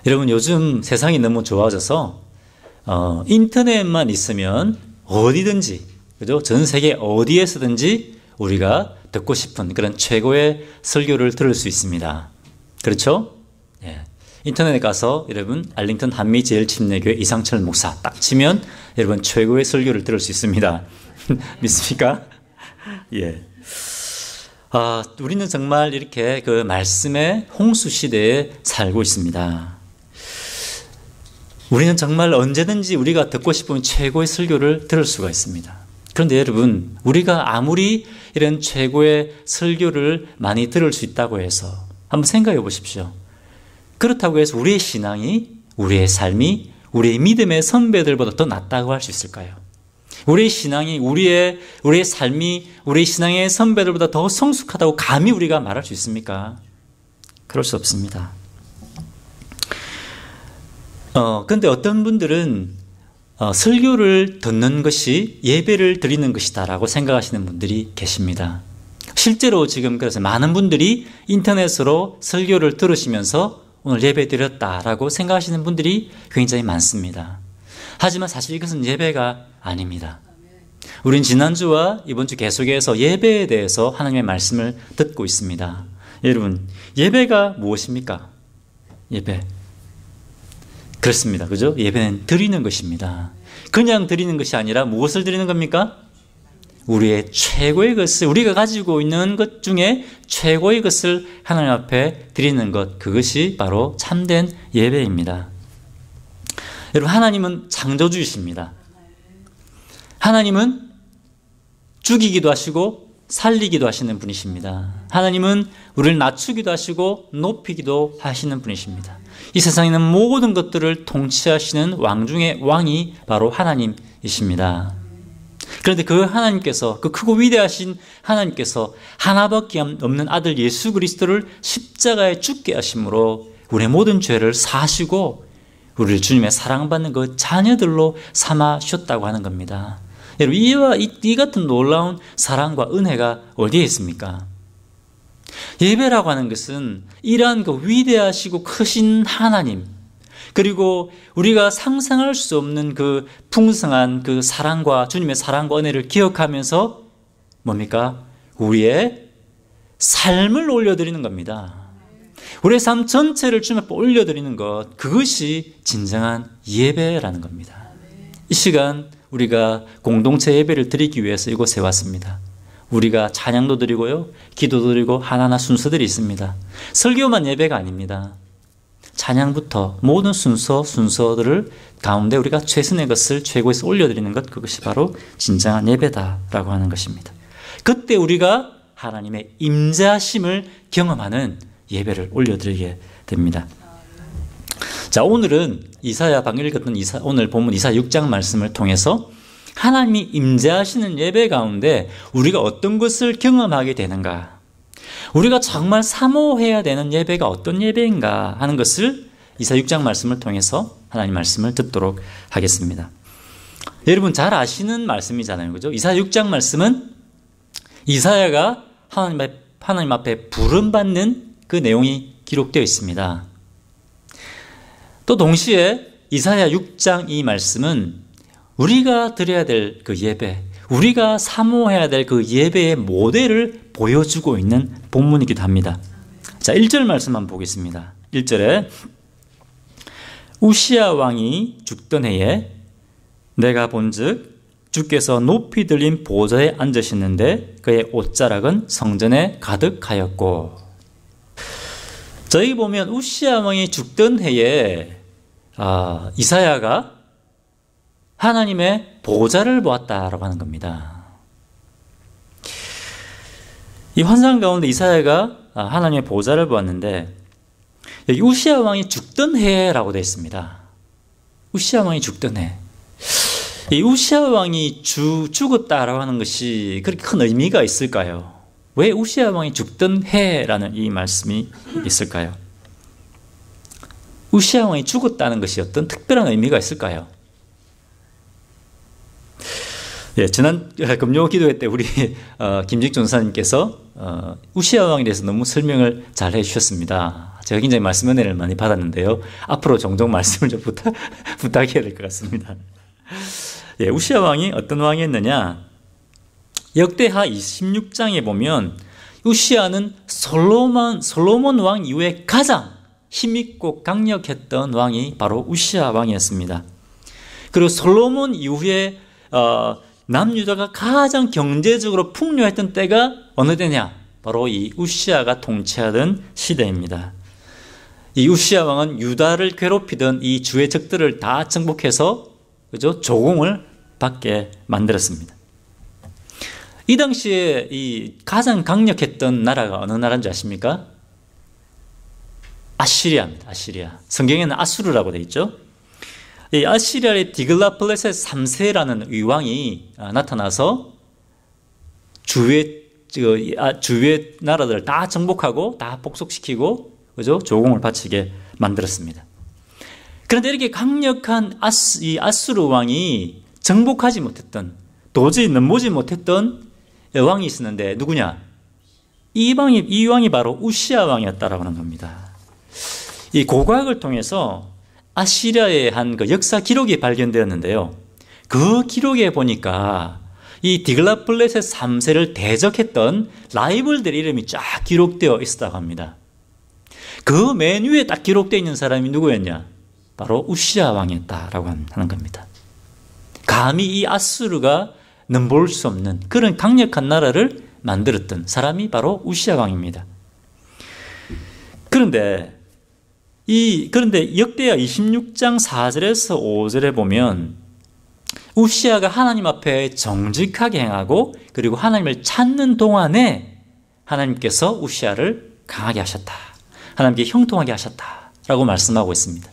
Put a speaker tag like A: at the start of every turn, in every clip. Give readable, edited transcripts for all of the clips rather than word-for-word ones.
A: 여러분, 요즘 세상이 너무 좋아져서 인터넷만 있으면 어디든지, 그죠? 전 세계 어디에서든지 우리가 듣고 싶은 그런 최고의 설교를 들을 수 있습니다. 그렇죠? 예. 인터넷에 가서 여러분 알링턴 한미제일침례교회 이상철 목사 딱 치면 여러분 최고의 설교를 들을 수 있습니다. 믿습니까? 예. 우리는 정말 이렇게 그 말씀의 홍수 시대에 살고 있습니다. 우리는 정말 언제든지 우리가 듣고 싶은 최고의 설교를 들을 수가 있습니다. 그런데 여러분, 우리가 아무리 이런 최고의 설교를 많이 들을 수 있다고 해서 한번 생각해 보십시오. 그렇다고 해서 우리의 신앙이, 우리의 삶이, 우리의 믿음의 선배들보다 더 낫다고 할 수 있을까요? 우리의 신앙이, 우리의 삶이, 우리의 신앙의 선배들보다 더 성숙하다고 감히 우리가 말할 수 있습니까? 그럴 수 없습니다. 그런데 어떤 분들은 설교를 듣는 것이 예배를 드리는 것이다라고 생각하시는 분들이 계십니다. 실제로 지금 그래서 많은 분들이 인터넷으로 설교를 들으시면서 오늘 예배 드렸다라고 생각하시는 분들이 굉장히 많습니다. 하지만 사실 이것은 예배가 아닙니다. 우린 지난주와 이번 주 계속해서 예배에 대해서 하나님의 말씀을 듣고 있습니다. 여러분, 예배가 무엇입니까? 예배. 그렇습니다. 그죠? 예배는 드리는 것입니다. 그냥 드리는 것이 아니라 무엇을 드리는 겁니까? 우리의 최고의 것을, 우리가 가지고 있는 것 중에 최고의 것을 하나님 앞에 드리는 것, 그것이 바로 참된 예배입니다. 여러분, 하나님은 창조주이십니다. 하나님은 죽이기도 하시고 살리기도 하시는 분이십니다. 하나님은 우리를 낮추기도 하시고 높이기도 하시는 분이십니다. 이 세상에 있는 모든 것들을 통치하시는 왕 중의 왕이 바로 하나님이십니다. 그런데 그 하나님께서, 그 크고 위대하신 하나님께서 하나밖에 없는 아들 예수 그리스도를 십자가에 죽게 하심으로 우리의 모든 죄를 사하시고 우리를 주님의 사랑받는 그 자녀들로 삼아주셨다고 하는 겁니다. 여러분, 이 같은 놀라운 사랑과 은혜가 어디에 있습니까? 예배라고 하는 것은 이러한 그 위대하시고 크신 하나님, 그리고 우리가 상상할 수 없는 그 풍성한 그 사랑과 주님의 사랑과 은혜를 기억하면서 뭡니까? 우리의 삶을 올려드리는 겁니다. 우리의 삶 전체를 주님 앞에 올려드리는 것, 그것이 진정한 예배라는 겁니다. 이 시간 우리가 공동체 예배를 드리기 위해서 이곳에 왔습니다. 우리가 찬양도 드리고요, 기도도 드리고 하나하나 순서들이 있습니다. 설교만 예배가 아닙니다. 찬양부터 모든 순서들을 가운데 우리가 최선의 것을 최고에서 올려드리는 것, 그것이 바로 진정한 예배다라고 하는 것입니다. 그때 우리가 하나님의 임재하심을 경험하는 예배를 올려드리게 됩니다. 자, 오늘은 이사야 방금 읽었던 오늘 본문 이사야 6장 말씀을 통해서 하나님이 임재하시는 예배 가운데 우리가 어떤 것을 경험하게 되는가, 우리가 정말 사모해야 되는 예배가 어떤 예배인가 하는 것을 이사야 6장 말씀을 통해서 하나님 말씀을 듣도록 하겠습니다. 여러분 잘 아시는 말씀이잖아요. 그죠? 이사야 6장 말씀은 이사야가 하나님 앞에 부름받는 그 내용이 기록되어 있습니다. 또 동시에 이사야 6장 이 말씀은 우리가 드려야 될 그 예배, 우리가 사모해야 될 그 예배의 모델을 보여주고 있는 본문이기도 합니다. 자, 1절 말씀만 보겠습니다. 1절에 우시야 왕이 죽던 해에 내가 본즉 주께서 높이 들린 보좌에 앉으셨는데 그의 옷자락은 성전에 가득하였고. 저희 보면 우시야 왕이 죽던 해에 이사야가 하나님의 보좌를 보았다라고 하는 겁니다. 이 환상 가운데 이사야가 하나님의 보좌를 보았는데 여기 우시야 왕이 죽던 해라고 되어 있습니다. 우시야 왕이 죽던 해. 이 우시야 왕이 죽었다라고 하는 것이 그렇게 큰 의미가 있을까요? 왜 우시야 왕이 죽던 해라는 이 말씀이 있을까요? 우시야 왕이 죽었다는 것이 어떤 특별한 의미가 있을까요? 예, 지난 금요 기도회 때 우리 김직 전사님께서 우시야 왕에 대해서 너무 설명을 잘 해주셨습니다. 제가 굉장히 말씀 은혜를 많이 받았는데요. 앞으로 종종 말씀을 좀 부탁해야 될 것 같습니다. 예, 우시야 왕이 어떤 왕이었느냐? 역대하 26장에 보면 우시야는 솔로몬 왕 이후에 가장 힘있고 강력했던 왕이 바로 우시야 왕이었습니다. 그리고 솔로몬 이후에 남유다가 가장 경제적으로 풍요했던 때가 어느 때냐? 바로 이 우시야가 통치하던 시대입니다. 이 우시야 왕은 유다를 괴롭히던 이 주의 적들을 다 정복해서 그죠? 조공을 받게 만들었습니다. 이 당시에 이 가장 강력했던 나라가 어느 나라인지 아십니까? 아시리아입니다. 아시리아. 성경에는 아수르라고 되어 있죠. 이 아시리아의 디글라플레셋 3세라는 의왕이 나타나서 주위의 나라들을 다 정복하고 다 복속시키고 그죠? 조공을 바치게 만들었습니다. 그런데 이렇게 강력한 이 아수르 왕이 정복하지 못했던, 도저히 넘보지 못했던 왕이 있었는데 누구냐? 이 왕이 바로 우시야 왕이었다라고 하는 겁니다. 이 고고학을 통해서 아시리아의 한 그 역사 기록이 발견되었는데요. 그 기록에 보니까 이 디글라플레셋 3세를 대적했던 라이벌들의 이름이 쫙 기록되어 있었다고 합니다. 그 맨 위에 딱 기록되어 있는 사람이 누구였냐? 바로 우시야 왕이었다라고 하는 겁니다. 감히 이 아수르가 넘볼 수 없는 그런 강력한 나라를 만들었던 사람이 바로 우시야 왕입니다. 그런데 역대하 26장 4절에서 5절에 보면 우시야가 하나님 앞에 정직하게 행하고 그리고 하나님을 찾는 동안에 하나님께서 우시야를 강하게 하셨다. 하나님께 형통하게 하셨다라고 말씀하고 있습니다.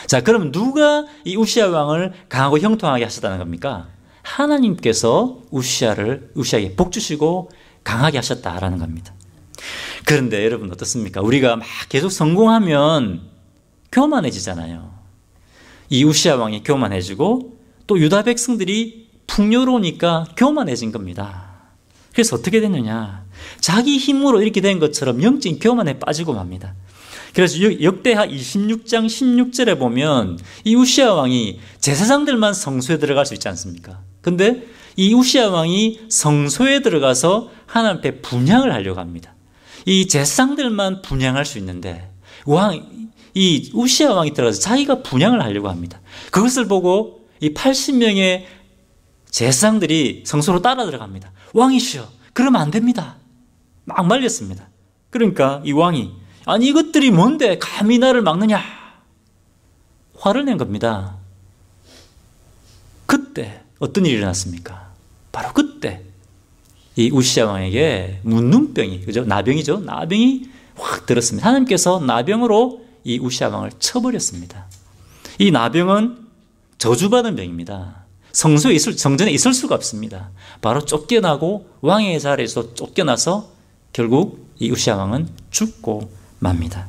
A: 자, 그럼 누가 이 우시야 왕을 강하고 형통하게 하셨다는 겁니까? 하나님께서 우시야에게 복 주시고 강하게 하셨다라는 겁니다. 그런데 여러분 어떻습니까? 우리가 막 계속 성공하면 교만해지잖아요. 이 우시야 왕이 교만해지고 또 유다 백성들이 풍요로우니까 교만해진 겁니다. 그래서 어떻게 됐느냐? 자기 힘으로 이렇게 된 것처럼 영적인 교만에 빠지고 맙니다. 그래서 역대하 26장 16절에 보면 이 우시야 왕이 제사장들만 성소에 들어갈 수 있지 않습니까? 근데 이 우시야 왕이 성소에 들어가서 하나님 앞에 분향을 하려고 합니다. 이 제사장들만 분향할 수 있는데 이 우시야 왕이 들어가서 자기가 분향을 하려고 합니다. 그것을 보고 이 80명의 제사장들이 성소로 따라 들어갑니다. 왕이시여, 그러면 안 됩니다. 막 말렸습니다. 그러니까 이 왕이 아니 이것들이 뭔데 감히 나를 막느냐 화를 낸 겁니다. 그때 어떤 일이 일어났습니까? 바로 그때 이 우시야 왕에게 문둥병이, 그죠? 나병이죠. 나병이 확 들었습니다. 하나님께서 나병으로 이 우시야 왕을 쳐버렸습니다. 이 나병은 저주받은 병입니다. 성전에 있을 수가 없습니다. 바로 쫓겨나고 왕의 자리에서 쫓겨나서 결국 이 우시야 왕은 죽고 맙니다.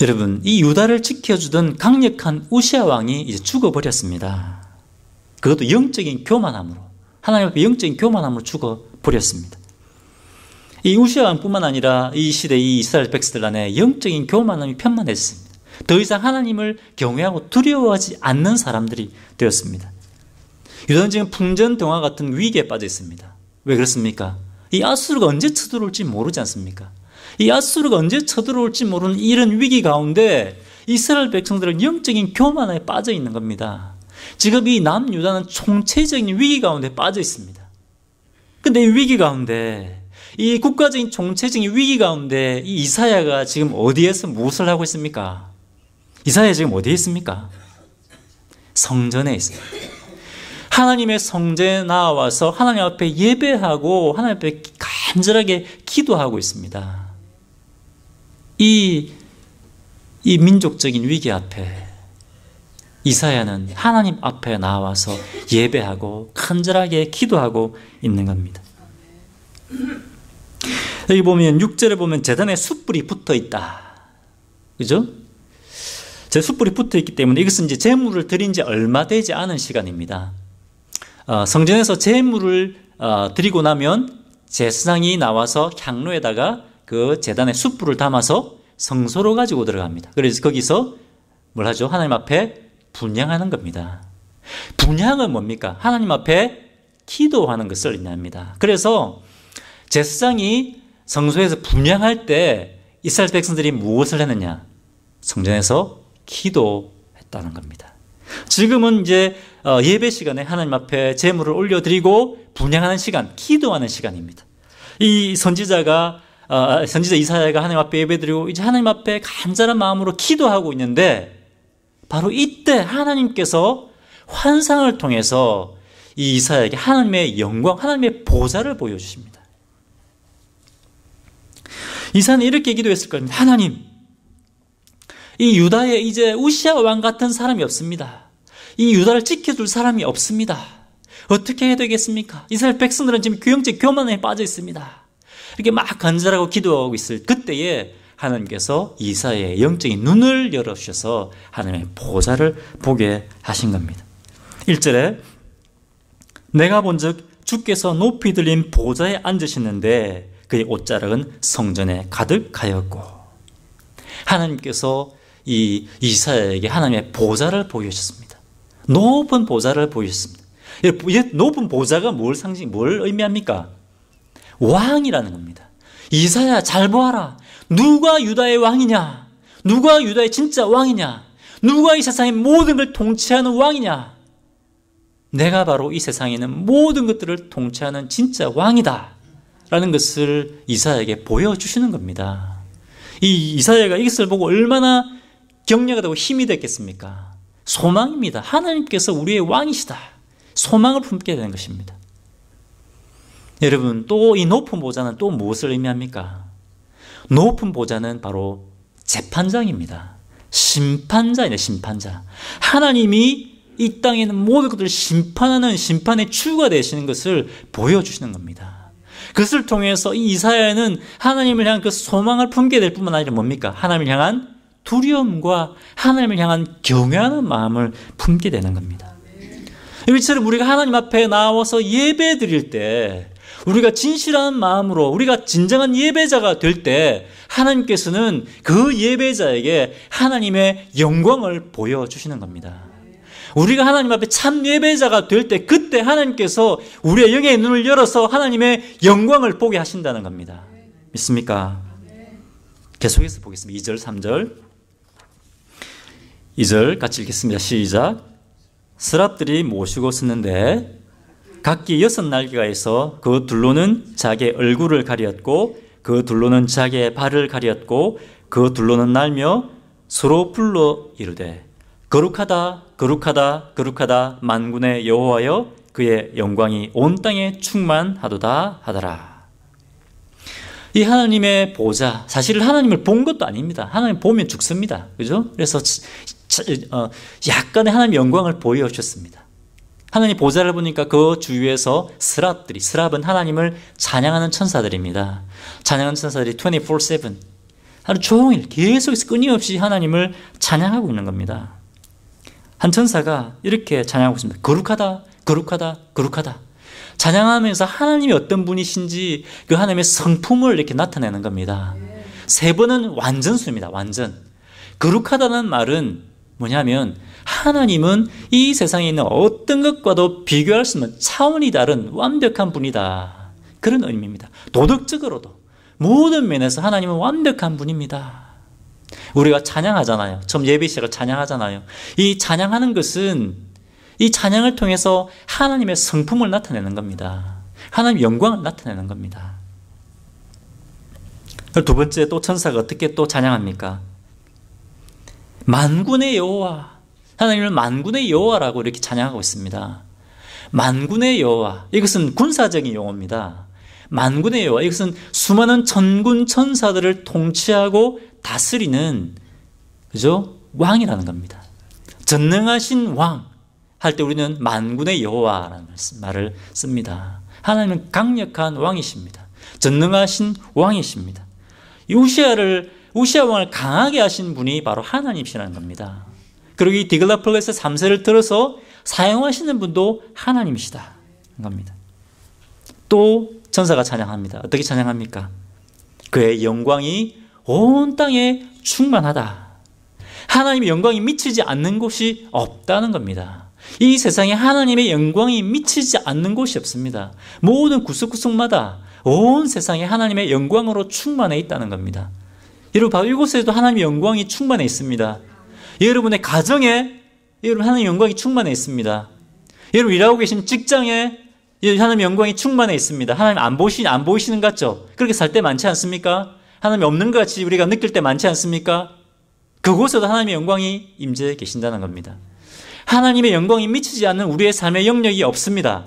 A: 여러분, 이 유다를 지켜주던 강력한 우시야 왕이 이제 죽어버렸습니다. 그것도 영적인 교만함으로, 하나님 앞에 영적인 교만함으로 죽어버렸습니다. 이 우시야 왕뿐만 아니라 이 시대 이 이스라엘 백성들 안에 영적인 교만함이 편만했습니다. 더 이상 하나님을 경외하고 두려워하지 않는 사람들이 되었습니다. 유다는 지금 풍전등화 같은 위기에 빠져 있습니다. 왜 그렇습니까? 이 아수르가 언제 쳐들어올지 모르지 않습니까? 이 아수르가 언제 쳐들어올지 모르는 이런 위기 가운데 이스라엘 백성들은 영적인 교만에 빠져 있는 겁니다. 지금 이 남유다는 총체적인 위기 가운데 빠져 있습니다. 근데 이 위기 가운데, 이 국가적인 총체적인 위기 가운데 이 이사야가 지금 어디에서 무엇을 하고 있습니까? 이사야 지금 어디에 있습니까? 성전에 있습니다. 하나님의 성전에 나와서 하나님 앞에 예배하고 하나님 앞에 간절하게 기도하고 있습니다. 이 민족적인 위기 앞에 이사야는 하나님 앞에 나와서 예배하고 간절하게 기도하고 있는 겁니다. 여기 보면 6절에 보면 제단에 숯불이 붙어 있다. 그죠? 제 숯불이 붙어 있기 때문에 이것은 이제 제물을 드린 지 얼마 되지 않은 시간입니다. 성전에서 제물을 드리고 나면 제사장이 나와서 향로에다가 그 제단에 숯불을 담아서 성소로 가지고 들어갑니다. 그래서 거기서 뭘 하죠? 하나님 앞에 분향하는 겁니다. 분향은 뭡니까? 하나님 앞에 기도하는 것을 의미합니다. 그래서 제사장이 성소에서 분향할 때 이스라엘 백성들이 무엇을 했느냐? 성전에서 기도했다는 겁니다. 지금은 이제 예배 시간에 하나님 앞에 제물을 올려드리고 분향하는 시간, 기도하는 시간입니다. 이 선지자 이사야가 하나님 앞에 예배드리고 이제 하나님 앞에 간절한 마음으로 기도하고 있는데 바로 이때 하나님께서 환상을 통해서 이 이사야에게 하나님의 영광, 하나님의 보좌를 보여주십니다. 이사야는 이렇게 기도했을 겁니다. 하나님, 이 유다에 이제 우시아 왕 같은 사람이 없습니다. 이 유다를 지켜줄 사람이 없습니다. 어떻게 해야 되겠습니까? 이스라엘 백성들은 지금 영적 교만에 빠져 있습니다. 이렇게 막 간절하고 기도하고 있을 그때에 하나님께서 이사야의 영적인 눈을 열어주셔서 하나님의 보좌를 보게 하신 겁니다. 1절에 내가 본즉 주께서 높이 들린 보좌에 앉으시는데 그의 옷자락은 성전에 가득하였고, 하나님께서 이 이사야에게 하나님의 보좌를 보여주셨습니다. 높은 보좌를 보여주셨습니다. 높은 보좌가 뭘 의미합니까? 왕이라는 겁니다. 이사야 잘 보아라. 누가 유다의 왕이냐? 누가 유다의 진짜 왕이냐? 누가 이 세상의 모든 걸 통치하는 왕이냐? 내가 바로 이 세상에 있는 모든 것들을 통치하는 진짜 왕이다 라는 것을 이사야에게 보여주시는 겁니다. 이 이사야가 이것을 보고 얼마나 격려가 되고 힘이 됐겠습니까? 소망입니다. 하나님께서 우리의 왕이시다. 소망을 품게 되는 것입니다. 여러분, 또 이 높은 보좌는 또 무엇을 의미합니까? 높은 보좌는 바로 재판장입니다. 심판자이네, 심판자. 하나님이 이 땅에 있는 모든 것들을 심판하는 심판의 주가 되시는 것을 보여주시는 겁니다. 그것을 통해서 이 이사야는 하나님을 향한 그 소망을 품게 될 뿐만 아니라 뭡니까? 하나님을 향한 두려움과 하나님을 향한 경외하는 마음을 품게 되는 겁니다. 이처럼 우리가 하나님 앞에 나와서 예배 드릴 때 우리가 진실한 마음으로 우리가 진정한 예배자가 될 때 하나님께서는 그 예배자에게 하나님의 영광을 보여주시는 겁니다. 우리가 하나님 앞에 참 예배자가 될 때 그때 하나님께서 우리의 영의 눈을 열어서 하나님의 영광을 보게 하신다는 겁니다. 믿습니까? 계속해서 보겠습니다. 2절, 3절. 2절 같이 읽겠습니다. 시작. 스랍들이 모시고 섰는데 각기 6날개가 있어 그 둘로는 자기의 얼굴을 가리었고 그 둘로는 자기의 발을 가리었고 그 둘로는 날며 서로 불러 이르되 거룩하다 거룩하다 거룩하다 만군의 여호와여 그의 영광이 온 땅에 충만하도다 하더라. 이 하나님의 보좌, 사실 하나님을 본 것도 아닙니다. 하나님 보면 죽습니다. 그죠? 그래서 약간의 하나님의 영광을 보여주셨습니다. 하나님 보좌를 보니까 그 주위에서 스랍은 하나님을 찬양하는 천사들입니다. 찬양하는 천사들이 24/7 하루 종일 계속해서 끊임없이 하나님을 찬양하고 있는 겁니다. 한 천사가 이렇게 찬양하고 있습니다. 거룩하다 거룩하다 거룩하다. 찬양하면서 하나님이 어떤 분이신지 그 하나님의 성품을 이렇게 나타내는 겁니다. 3번은 완전수입니다. 완전. 거룩하다는 말은 뭐냐면 하나님은 이 세상에 있는 어떤 것과도 비교할 수 없는 차원이 다른 완벽한 분이다. 그런 의미입니다. 도덕적으로도 모든 면에서 하나님은 완벽한 분입니다. 우리가 찬양하잖아요. 처음 예배 시작을 찬양하잖아요. 이 찬양하는 것은 이 찬양을 통해서 하나님의 성품을 나타내는 겁니다. 하나님의 영광을 나타내는 겁니다. 두 번째 또 천사가 어떻게 또 찬양합니까? 만군의 여호와, 하나님을 만군의 여호와라고 이렇게 찬양하고 있습니다. 만군의 여호와, 이것은 군사적인 용어입니다. 만군의 여호와, 이것은 수많은 천군 천사들을 통치하고 다스리는 그죠? 왕이라는 겁니다. 전능하신 왕 할 때 우리는 만군의 여호와라는 말을 씁니다. 하나님은 강력한 왕이십니다. 전능하신 왕이십니다. 우시아 왕을 강하게 하신 분이 바로 하나님이시라는 겁니다. 그리고 이 디글라플렛의 3세를 들어서 사용하시는 분도 하나님이시다 겁니다. 또 천사가 찬양합니다. 어떻게 찬양합니까? 그의 영광이 온 땅에 충만하다. 하나님의 영광이 미치지 않는 곳이 없다는 겁니다. 이 세상에 하나님의 영광이 미치지 않는 곳이 없습니다. 모든 구석구석마다 온 세상에 하나님의 영광으로 충만해 있다는 겁니다. 여러분, 바로 이곳에도 하나님의 영광이 충만해 있습니다. 여러분의 가정에 여러분 하나님의 영광이 충만해 있습니다. 여러분 일하고 계신 직장에 하나님의 영광이 충만해 있습니다. 하나님 안 보이시는 것 같죠? 그렇게 살 때 많지 않습니까? 하나님이 없는 것 같이 우리가 느낄 때 많지 않습니까? 그곳에도 하나님의 영광이 임재해 계신다는 겁니다. 하나님의 영광이 미치지 않는 우리의 삶의 영역이 없습니다.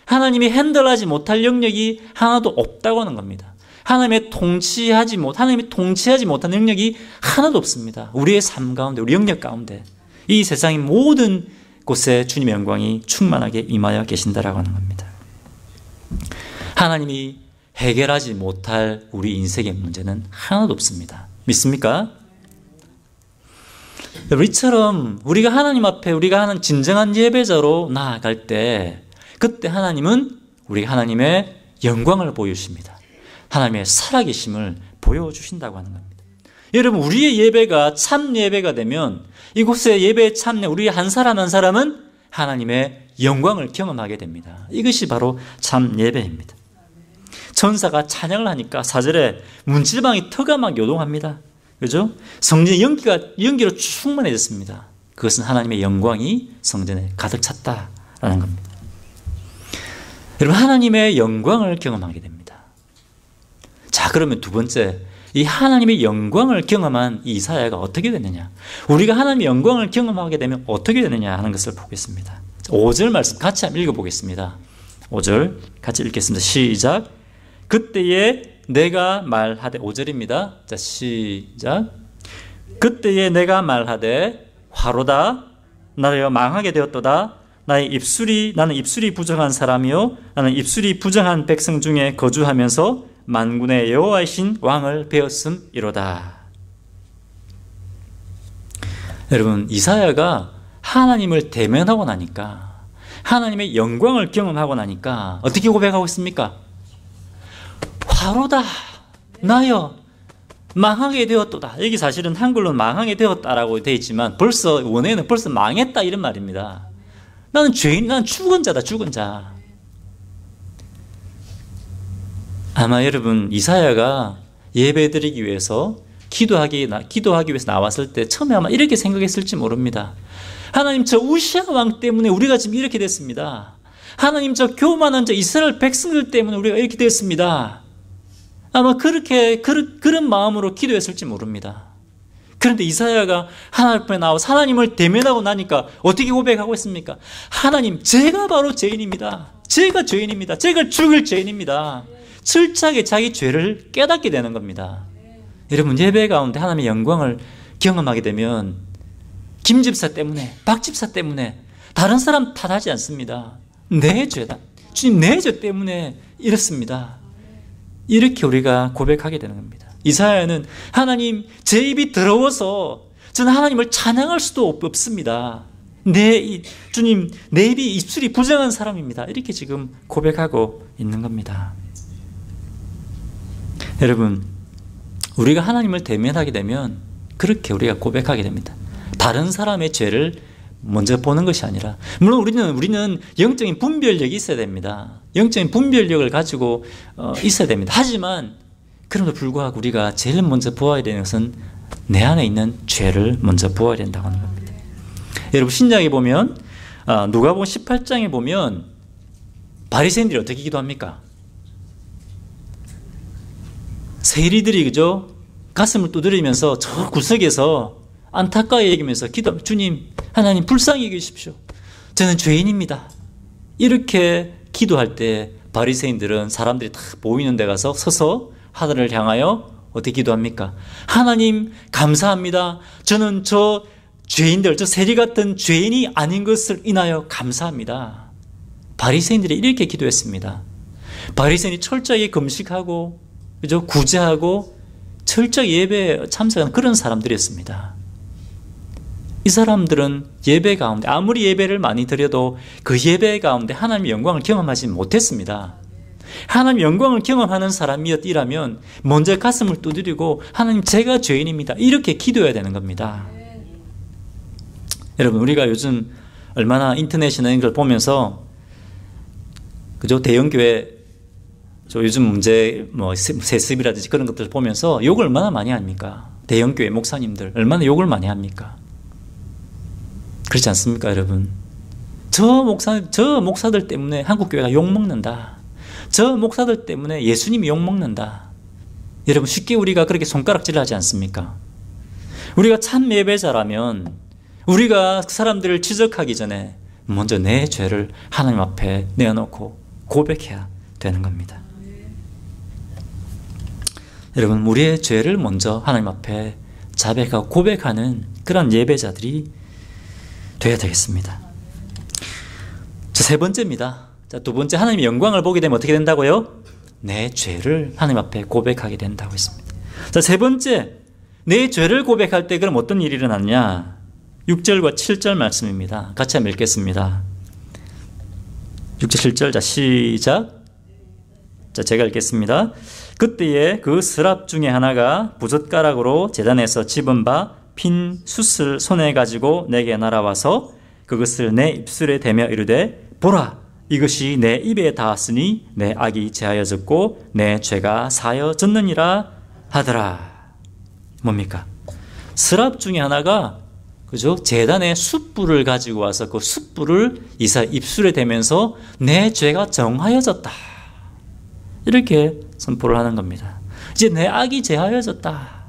A: 하나님이 핸들하지 못할 영역이 하나도 없다고 하는 겁니다. 하나님이 통치하지 못한 영역이 하나도 없습니다. 우리의 삶 가운데, 우리 영역 가운데 이 세상의 모든 곳에 주님의 영광이 충만하게 임하여 계신다라고 하는 겁니다. 하나님이 해결하지 못할 우리 인생의 문제는 하나도 없습니다. 믿습니까? 이처럼 우리가 하나님 앞에 우리가 하는 진정한 예배자로 나아갈 때 그때 하나님은 우리가 하나님의 영광을 보여주십니다. 하나님의 살아계심을 보여주신다고 하는 겁니다. 여러분, 우리의 예배가 참 예배가 되면 이곳의 예배의 참 우리 한 사람 한 사람은 하나님의 영광을 경험하게 됩니다. 이것이 바로 참 예배입니다. 천사가 찬양을 하니까 4절에 문지방이 터가 막 요동합니다. 그죠? 성전이 연기로 충만해졌습니다. 그것은 하나님의 영광이 성전에 가득 찼다라는 겁니다. 여러분, 하나님의 영광을 경험하게 됩니다. 자, 그러면 두 번째, 이 하나님의 영광을 경험한 이사야가 어떻게 됐느냐? 우리가 하나님의 영광을 경험하게 되면 어떻게 되느냐 하는 것을 보겠습니다. 5절 말씀 같이 한번 읽어보겠습니다. 5절 같이 읽겠습니다. 시작. 그때에 내가 말하되, 5절입니다. 자, 시작. 그때에 내가 말하되 화로다 나여 망하게 되었도다. 나는 입술이 부정한 사람이요 나는 입술이 부정한 백성 중에 거주하면서 만군의 여호와이신 왕을 배웠음이로다. 여러분, 이사야가 하나님을 대면하고 나니까, 하나님의 영광을 경험하고 나니까 어떻게 고백하고 있습니까? 화로다 나여 망하게 되었도다. 여기 사실은 한글로는 망하게 되었다라고 되어 있지만 원어에는 벌써 망했다 이런 말입니다. 나는 죄인, 나는 죽은 자다, 죽은 자. 아마 여러분, 이사야가 예배드리기 위해서 기도하기 위해서 나왔을 때 처음에 아마 이렇게 생각했을지 모릅니다. 하나님, 저 우시아 왕 때문에 우리가 지금 이렇게 됐습니다. 하나님, 저 교만한 저 이스라엘 백성들 때문에 우리가 이렇게 됐습니다. 아마 그런 마음으로 기도했을지 모릅니다. 그런데 이사야가 하나님 앞에 나와서 하나님을 대면하고 나니까 어떻게 고백하고 있습니까? 하나님, 제가 바로 죄인입니다. 제가 죄인입니다. 제가 죽을 죄인입니다. 철저하게 자기 죄를 깨닫게 되는 겁니다. 여러분, 예배 가운데 하나님의 영광을 경험하게 되면 김 집사 때문에, 박 집사 때문에 다른 사람 탓하지 않습니다. 내 죄다. 주님, 내 죄 때문에 이렇습니다. 이렇게 우리가 고백하게 되는 겁니다. 이사야는 하나님, 제 입이 더러워서 저는 하나님을 찬양할 수도 없습니다. 주님, 내 입이 입술이 부정한 사람입니다. 이렇게 지금 고백하고 있는 겁니다. 여러분, 우리가 하나님을 대면하게 되면 그렇게 우리가 고백하게 됩니다. 다른 사람의 죄를 먼저 보는 것이 아니라, 물론 우리는 영적인 분별력이 있어야 됩니다. 영적인 분별력을 가지고 있어야 됩니다. 하지만 그럼에도 불구하고 우리가 제일 먼저 보아야 되는 것은 내 안에 있는 죄를 먼저 보아야 된다고 하는 겁니다. 여러분, 신약에 보면 누가복음 18장에 보면 바리새인들이 어떻게 기도합니까? 세리들이 그죠? 가슴을 두드리면서 저 구석에서 안타까이 여기면서 주님, 하나님 불쌍히 여기십시오. 저는 죄인입니다. 이렇게 기도할 때 바리새인들은 사람들이 다 보이는 데 가서 서서 하늘을 향하여 어떻게 기도합니까? 하나님, 감사합니다. 저는 저 세리 같은 죄인이 아닌 것을 인하여 감사합니다. 바리새인들이 이렇게 기도했습니다. 바리새인이 철저하게 금식하고, 그죠? 구제하고 철저히 예배에 참석하는 그런 사람들이었습니다. 이 사람들은 예배 가운데 아무리 예배를 많이 드려도 그 예배 가운데 하나님의 영광을 경험하지 못했습니다. 하나님 영광을 경험하는 사람이었더라면 먼저 가슴을 두드리고 하나님 제가 죄인입니다. 이렇게 기도해야 되는 겁니다. 여러분 우리가 요즘 얼마나 인터넷이나 이런 걸 보면서 그죠? 대형교회 요즘 문제 뭐 세습이라든지 그런 것들을 보면서 욕을 얼마나 많이 합니까? 대형교회 목사님들 얼마나 욕을 많이 합니까? 그렇지 않습니까, 여러분? 저 목사들 때문에 한국교회가 욕먹는다. 저 목사들 때문에 예수님이 욕먹는다. 여러분 쉽게 우리가 그렇게 손가락질을 하지 않습니까? 우리가 참 예배자라면 우리가 사람들을 지적하기 전에 먼저 내 죄를 하나님 앞에 내어놓고 고백해야 되는 겁니다. 여러분 우리의 죄를 먼저 하나님 앞에 자백하고 고백하는 그런 예배자들이 되어야 되겠습니다. 자, 세 번째입니다. 자, 두 번째 하나님의 영광을 보게 되면 어떻게 된다고요? 내 죄를 하나님 앞에 고백하게 된다고 했습니다. 자, 세 번째 내 죄를 고백할 때 그럼 어떤 일이 일어나느냐? 6절과 7절 말씀입니다. 같이 한번 읽겠습니다. 6절 7절 자 시작. 자 제가 읽겠습니다. 그때에 그 스랍 중에 하나가 부젓가락으로 제단에서 집은 바 핀 숯을 손에 가지고 내게 날아와서 그것을 내 입술에 대며 이르되 보라 이것이 내 입에 닿았으니 내 악이 제하여졌고 내 죄가 사여졌느니라 하더라. 뭡니까? 스랍 중에 하나가 그죠? 제단에 숯불을 가지고 와서 그 숯불을 이사 입술에 대면서 내 죄가 정하여졌다. 이렇게 선포를 하는 겁니다. 이제 내 악이 제하여졌다.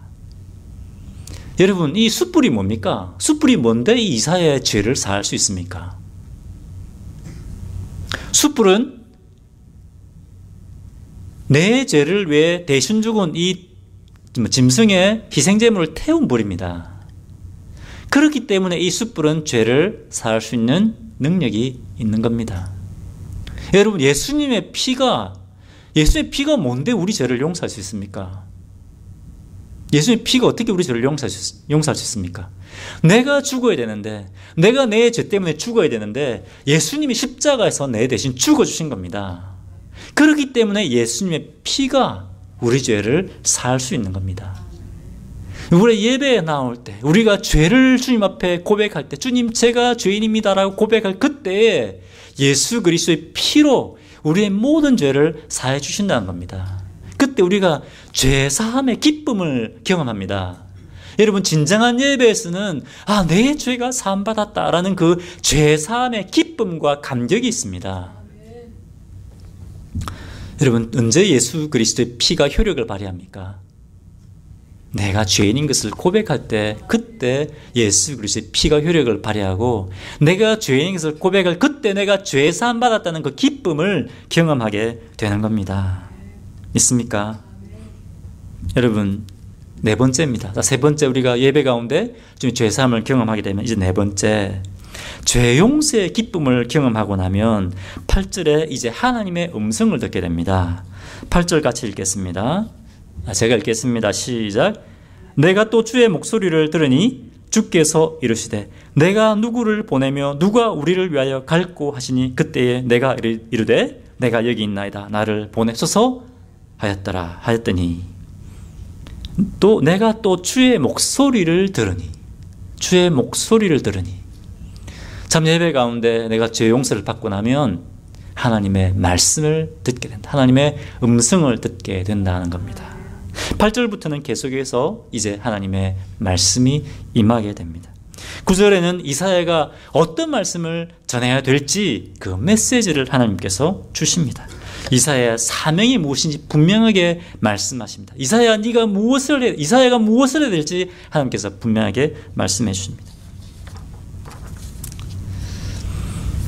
A: 여러분 이 숯불이 뭡니까? 숯불이 뭔데 이 이사야의 죄를 사할 수 있습니까? 숯불은 내 죄를 위해 대신 죽은 이 짐승의 희생제물을 태운 불입니다. 그렇기 때문에 이 숯불은 죄를 사할 수 있는 능력이 있는 겁니다. 여러분 예수님의 피가 뭔데 우리 죄를 용서할 수 있습니까? 예수님의 피가 어떻게 우리 죄를 용서할 수 있습니까? 내가 죽어야 되는데 내가 내 죄 때문에 죽어야 되는데 예수님이 십자가에서 내 대신 죽어주신 겁니다. 그렇기 때문에 예수님의 피가 우리 죄를 사할 수 있는 겁니다. 우리 예배에 나올 때 우리가 죄를 주님 앞에 고백할 때 주님 제가 죄인입니다라고 고백할 그때에 예수 그리스도의 피로 우리의 모든 죄를 사해 주신다는 겁니다. 그때 우리가 죄사함의 기쁨을 경험합니다. 여러분 진정한 예배에서는 내 죄가 사함받았다라는 그 죄사함의 기쁨과 감격이 있습니다. 여러분 언제 예수 그리스도의 피가 효력을 발휘합니까? 내가 죄인인 것을 고백할 때 그때 예수 그리스도의 피가 효력을 발휘하고 내가 죄인인 것을 고백할 그때 내가 죄 사함 받았다는 그 기쁨을 경험하게 되는 겁니다. 있습니까? 여러분 네 번째입니다. 자, 세 번째 우리가 예배 가운데 죄 사함을 경험하게 되면 이제 네 번째 죄 용서의 기쁨을 경험하고 나면 8절에 이제 하나님의 음성을 듣게 됩니다. 8절 같이 읽겠습니다. 제가 읽겠습니다. 시작. 내가 또 주의 목소리를 들으니 주께서 이르시되 내가 누구를 보내며 누가 우리를 위하여 갈고 하시니 그때에 내가 이르되 내가 여기 있나이다 나를 보내소서 하였더니 또 내가 또 주의 목소리를 들으니 참 예배 가운데 내가 죄 용서를 받고 나면 하나님의 말씀을 듣게 된다. 하나님의 음성을 듣게 된다는 겁니다. 8절부터는 계속해서 이제 하나님의 말씀이 임하게 됩니다. 9절에는 이사야가 어떤 말씀을 전해야 될지 그 메시지를 하나님께서 주십니다. 이사야의 사명이 무엇인지 분명하게 말씀하십니다. 이사야가 무엇을 해야 될지 하나님께서 분명하게 말씀해 주십니다.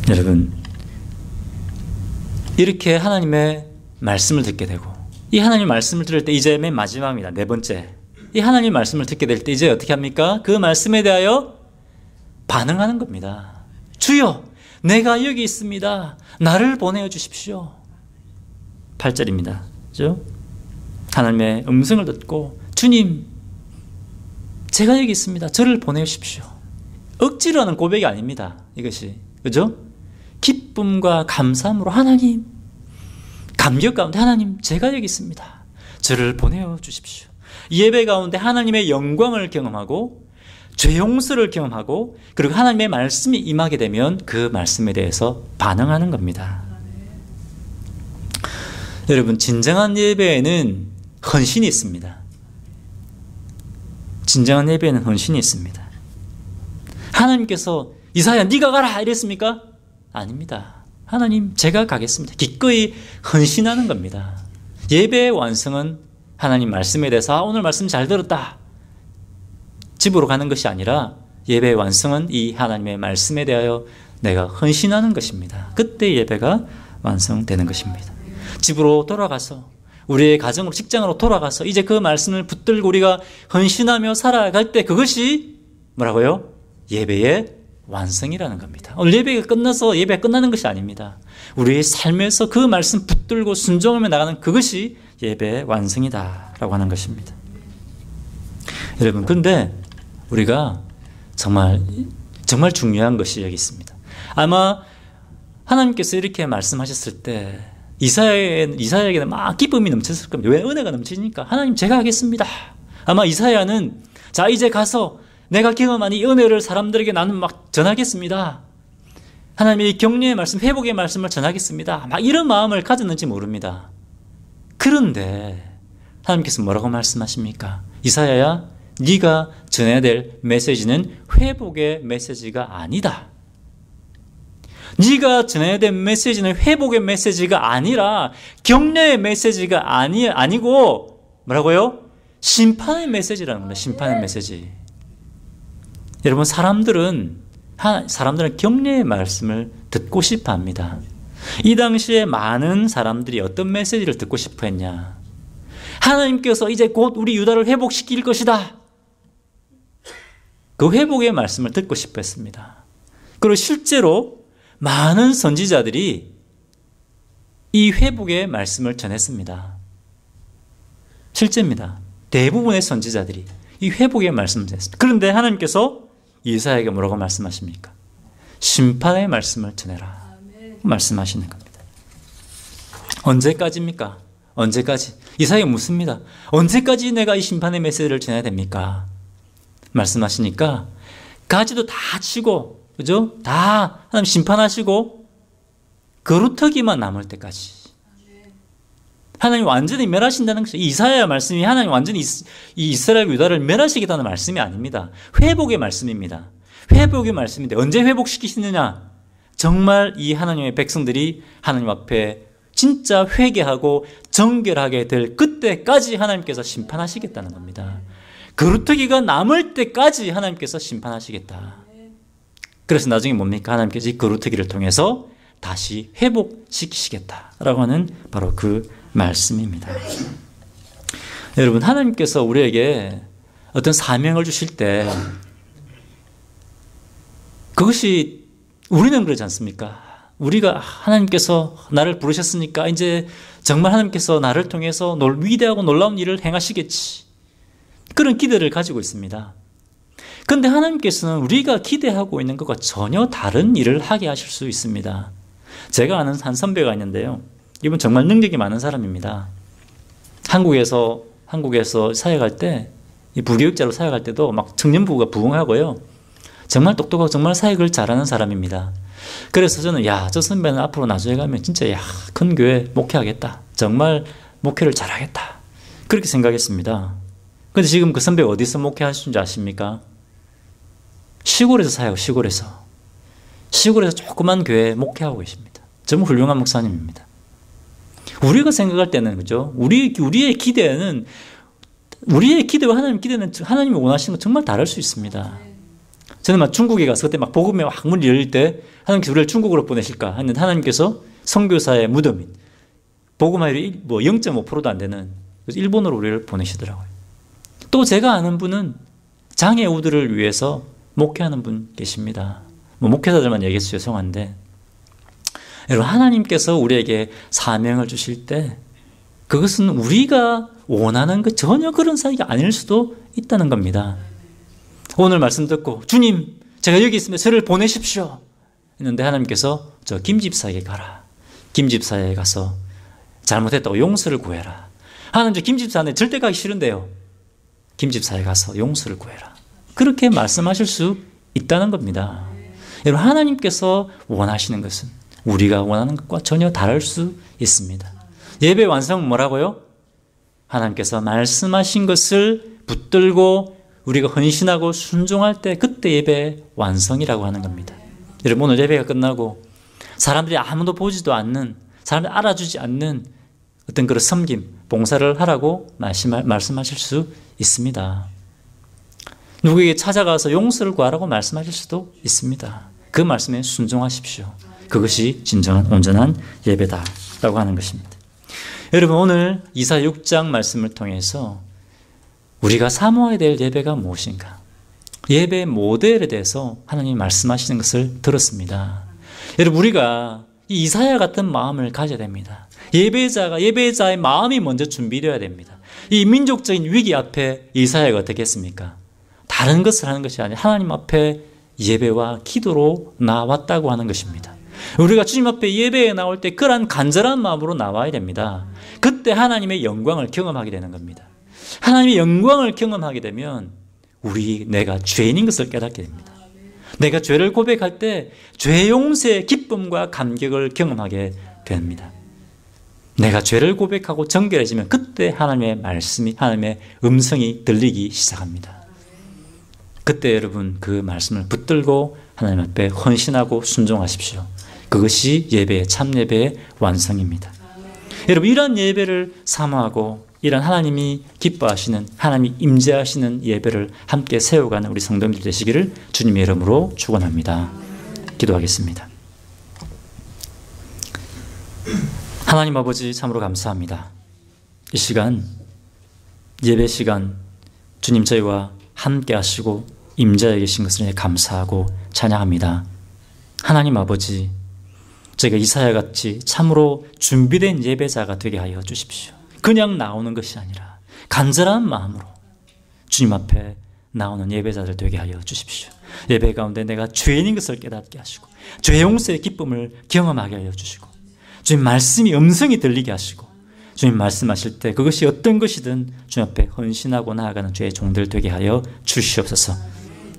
A: 여러분 이렇게 하나님의 말씀을 듣게 되고 이 하나님의 말씀을 들을 때 이제 맨 마지막입니다. 네 번째 이 하나님의 말씀을 듣게 될 때 이제 어떻게 합니까? 그 말씀에 대하여 반응하는 겁니다. 주여 내가 여기 있습니다. 나를 보내어 주십시오. 8절입니다. 그죠? 하나님의 음성을 듣고 주님 제가 여기 있습니다. 저를 보내어 주십시오. 억지로 하는 고백이 아닙니다. 이것이 그죠? 기쁨과 감사함으로 하나님 감격 가운데 하나님 제가 여기 있습니다. 저를 보내어 주십시오. 예배 가운데 하나님의 영광을 경험하고 죄 용서를 경험하고 그리고 하나님의 말씀이 임하게 되면 그 말씀에 대해서 반응하는 겁니다. 여러분, 진정한 예배에는 헌신이 있습니다. 진정한 예배에는 헌신이 있습니다. 하나님께서 이사야 네가 가라 이랬습니까? 아닙니다. 하나님 제가 가겠습니다. 기꺼이 헌신하는 겁니다. 예배의 완성은 하나님 말씀에 대해서 오늘 말씀 잘 들었다 집으로 가는 것이 아니라 예배의 완성은 이 하나님의 말씀에 대하여 내가 헌신하는 것입니다. 그때 예배가 완성되는 것입니다. 집으로 돌아가서 우리의 가정으로 직장으로 돌아가서 이제 그 말씀을 붙들고 우리가 헌신하며 살아갈 때 그것이 뭐라고요? 예배의 완성이라는 겁니다. 오늘 예배가 끝나서 예배가 끝나는 것이 아닙니다. 우리의 삶에서 그 말씀 붙들고 순종하며 나가는 그것이 예배의 완성이다라고 하는 것입니다. 여러분, 그런데 우리가 정말 중요한 것이 여기 있습니다. 아마 하나님께서 이렇게 말씀하셨을 때 이사야에게는 막 기쁨이 넘쳤을 겁니다. 왜? 은혜가 넘치니까. 하나님 제가 하겠습니다. 아마 이사야는 자 이제 가서 내가 경험한 이 은혜를 사람들에게 나는 막 전하겠습니다. 하나님의 격려의 말씀, 회복의 말씀을 전하겠습니다. 막 이런 마음을 가졌는지 모릅니다. 그런데 하나님께서 뭐라고 말씀하십니까? 이사야야, 네가 전해야 될 메시지는 회복의 메시지가 아니다. 네가 전해야 될 메시지는 회복의 메시지가 아니라 격려의 메시지가 아니고 뭐라고요? 심판의 메시지라는 겁니다. 심판의 메시지. 여러분, 사람들은 격려의 말씀을 듣고 싶어 합니다. 이 당시에 많은 사람들이 어떤 메시지를 듣고 싶어 했냐? 하나님께서 이제 곧 우리 유다를 회복시킬 것이다. 그 회복의 말씀을 듣고 싶어 했습니다. 그리고 실제로 많은 선지자들이 이 회복의 말씀을 전했습니다. 실제입니다. 대부분의 선지자들이 이 회복의 말씀을 전했습니다. 그런데 하나님께서 이사야에게 뭐라고 말씀하십니까? 심판의 말씀을 전해라. 말씀하시는 겁니다. 언제까지입니까? 언제까지? 이사야가 묻습니다. 언제까지 내가 이 심판의 메시지를 전해야 됩니까? 말씀하시니까 가지도 다 치고, 그죠? 다 하나님 심판하시고 거루터기만 남을 때까지. 하나님 완전히 멸하신다는 것이 이사야 말씀이 하나님 완전히 이 이스라엘 유다를 멸하시겠다는 말씀이 아닙니다. 회복의 말씀입니다. 회복의 말씀인데 언제 회복시키시느냐? 정말 이 하나님의 백성들이 하나님 앞에 진짜 회개하고 정결하게 될 그때까지 하나님께서 심판하시겠다는 겁니다. 거루터기가 남을 때까지 하나님께서 심판하시겠다. 그래서 나중에 뭡니까? 하나님께서 이 거루터기를 통해서 다시 회복시키시겠다라고 하는 바로 그 말씀입니다. 여러분, 하나님께서 우리에게 어떤 사명을 주실 때 그것이 우리는 그러지 않습니까? 우리가 하나님께서 나를 부르셨으니까 이제 정말 하나님께서 나를 통해서 위대하고 놀라운 일을 행하시겠지. 그런 기대를 가지고 있습니다. 그런데 하나님께서는 우리가 기대하고 있는 것과 전혀 다른 일을 하게 하실 수 있습니다. 제가 아는 한 선배가 있는데요. 이분 정말 능력이 많은 사람입니다. 한국에서 사역할 때, 부교육자로 사역할 때도 막 청년부가 부흥하고요. 정말 똑똑하고 정말 사역을 잘하는 사람입니다. 그래서 저는 저 선배는 앞으로 나중에 가면 진짜 큰 교회 목회하겠다. 정말 목회를 잘하겠다. 그렇게 생각했습니다. 그런데 지금 그 선배가 어디서 목회하시는지 아십니까? 시골에서 사역, 시골에서 조그만 교회 목회하고 계십니다. 정말 훌륭한 목사님입니다. 우리가 생각할 때는, 그죠? 우리의 기대는, 우리의 기대와 하나님 기대는 하나님이 원하시는 건 정말 다를 수 있습니다. 저는 막 중국에 가서 그때 막 복음의 문이 열릴 때 하나님께서 우리를 중국으로 보내실까 했는데 하나님께서 선교사의 무덤인 복음화율이 0.5%도 안 되는 일본으로 우리를 보내시더라고요. 또 제가 아는 분은 장애우들을 위해서 목회하는 분 계십니다. 목회자들만 얘기해서 죄송한데, 여러분, 하나님께서 우리에게 사명을 주실 때 그것은 우리가 원하는 것 전혀 그런 사역이 아닐 수도 있다는 겁니다. 오늘 말씀 듣고 주님 제가 여기 있습니다. 저를 보내십시오 했는데 하나님께서 저 김집사에게 가라. 김집사에 가서 잘못했다고 용서를 구해라. 하나님, 저 김집사한테 절대 가기 싫은데요. 김집사에 가서 용서를 구해라. 그렇게 말씀하실 수 있다는 겁니다. 여러분, 하나님께서 원하시는 것은 우리가 원하는 것과 전혀 다를 수 있습니다. 예배 완성은 뭐라고요? 하나님께서 말씀하신 것을 붙들고 우리가 헌신하고 순종할 때 그때 예배 완성이라고 하는 겁니다. 여러분, 오늘 예배가 끝나고 사람들이 아무도 보지도 않는, 사람들이 알아주지 않는 어떤 그런 섬김, 봉사를 하라고 말씀하실 수 있습니다. 누구에게 찾아가서 용서를 구하라고 말씀하실 수도 있습니다. 그 말씀에 순종하십시오. 그것이 진정한 온전한 예배다라고 하는 것입니다. 여러분, 오늘 이사야 6장 말씀을 통해서 우리가 사모해야 될 예배가 무엇인가? 예배 모델에 대해서 하나님이 말씀하시는 것을 들었습니다. 여러분, 우리가 이 이사야 같은 마음을 가져야 됩니다. 예배자의 마음이 먼저 준비되어야 됩니다. 이 민족적인 위기 앞에 이사야가 어떻게 했습니까? 다른 것을 하는 것이 아니라 하나님 앞에 예배와 기도로 나왔다고 하는 것입니다. 우리가 주님 앞에 예배에 나올 때 그러한 간절한 마음으로 나와야 됩니다. 그때 하나님의 영광을 경험하게 되는 겁니다. 하나님의 영광을 경험하게 되면 내가 죄인인 것을 깨닫게 됩니다. 내가 죄를 고백할 때 죄 용서의 기쁨과 감격을 경험하게 됩니다. 내가 죄를 고백하고 정결해지면 그때 하나님의 말씀이, 하나님의 음성이 들리기 시작합니다. 그때 여러분 그 말씀을 붙들고 하나님 앞에 헌신하고 순종하십시오. 그것이 예배의 참 예배의 완성입니다. 여러분, 이런 예배를 사모하고 이런 하나님이 기뻐하시는, 하나님이 임재하시는 예배를 함께 세워가는 우리 성도님들 되시기를 주님의 이름으로 축원합니다. 기도하겠습니다. 하나님 아버지, 참으로 감사합니다. 이 시간, 예배 시간 주님 저희와 함께 하시고 임재해 계신 것을 감사하고 찬양합니다. 하나님 아버지, 저희가 이사야같이 참으로 준비된 예배자가 되게 하여 주십시오. 그냥 나오는 것이 아니라 간절한 마음으로 주님 앞에 나오는 예배자들 되게 하여 주십시오. 예배 가운데 내가 죄인인 것을 깨닫게 하시고 죄 용서의 기쁨을 경험하게 하여 주시고 주님 말씀이 음성이 들리게 하시고 주님 말씀하실 때 그것이 어떤 것이든 주님 앞에 헌신하고 나아가는 죄의 종들 되게 하여 주시옵소서.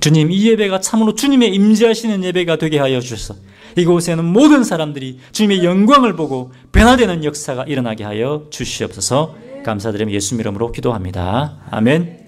A: 주님, 이 예배가 참으로 주님의 임재하시는 예배가 되게 하여 주셔서 이곳에는 모든 사람들이 주님의 영광을 보고 변화되는 역사가 일어나게 하여 주시옵소서. 감사드리며 예수 이름으로 기도합니다. 아멘.